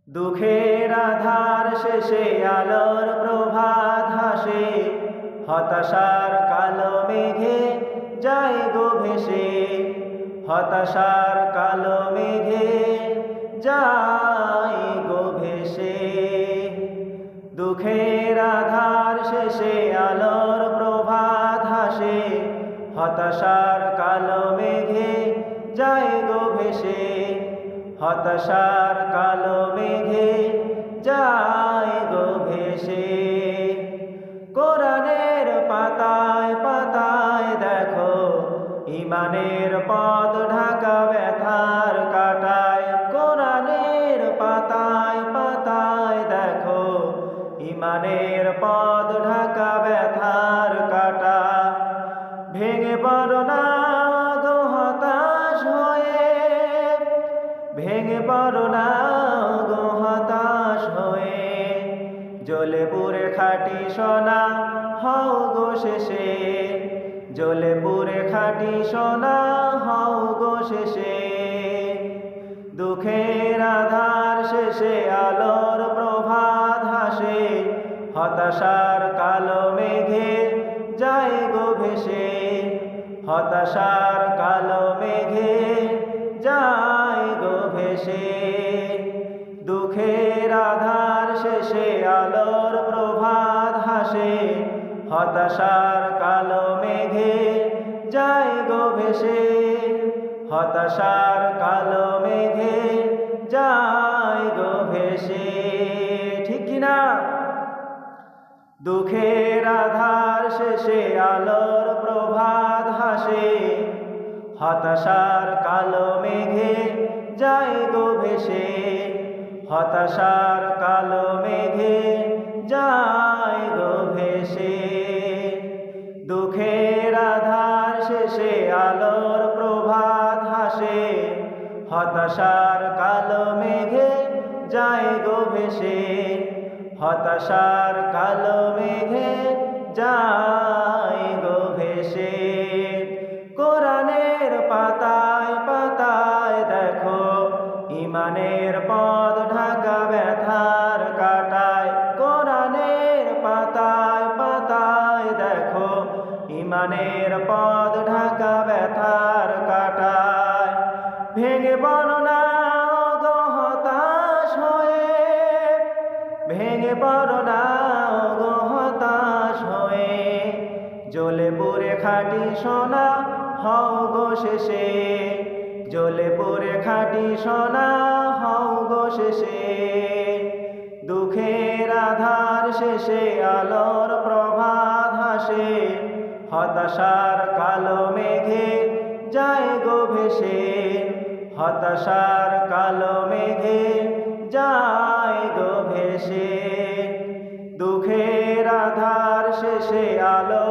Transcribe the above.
দুঃখের আধার শেষে আলোর প্রভাত হাসে, হতাশার কালো মেঘে যায় গো ভেসে, হতাশার কালো মেঘে যায় গো ভেসে। দুঃখের আধার শেষে আলোর প্রভাত হাসে, হতাশার কালো মেঘে যায় গো ভেসে, হতাশার কালো মেঘে যায় গো ভেসে। কোরআনের পাতায় পাতায় দেখো ঈমানের পথ ঢাকা ব্যথার কাটায়, কোরআনের পাতায় পাতায় দেখো ঈমানের পথ ঢাকা ব্যথার কাটা। ভেঙে পড়ো না গো হতাশ হয়ে, ভেঙে পড়ো না গো হতাশ হয়ে, জ্বলে পুড়ে খাঁটি সোনা হও গো শেষে, জ্বলে পুড়ে খাঁটি সোনা হও গো শেষে। দুঃখের আধার শেষে আলোর প্রভাত হাসে, হতাশার কালো মেঘে যায় গো ভেসে, হতাশার কালো মেঘে যায় গো ভেসে। দুঃখের আধার শেষে আলোর প্রভাত হাসে, হতাশার কালো মেঘে যায় গো ভেসে, হতাশার কালো মেঘে যায় গো ভেসে। ঠিক কিনা? দুঃখের আধার শেষে আলোর প্রভাত হাসে, হতাশার কালো মেঘে যায় গো ভেসে, হতাশার কালো মেঘে যায় গো ভেসে। দুঃখের আধার শেষে আলোর প্রভাত হাসে, হতাশার কালো মেঘে যায় গো ভেসে, হতাশার কালো মেঘে যায় গো ভেসে। কোরআনের পাতায় পাতায় দেখো ঈমানের পথ ঢাকা ব্যথার কাটায়, কোরআনের পাতায় পাতায় দেখো ঈমানের পথ ঢাকা ব্যথার কাটায়। ভেঙে পড়ো না গো হতাশ হয়ে, ভেঙে পড়ো না গো হতাশ হয়ে, জ্বলে পুড়ে খাঁটি সোনা হও গো শেষে, জ্বলে পুড়ে খাঁটি সোনা হও গো শেষে। দুঃখের আধার শেষে আলোর প্রভাত হাসে, হতাশার কালো মেঘে যায় গো ভেসে, হতাশার কালো মেঘে যায় গো ভেসে। দুঃখের আধার শেষে আলো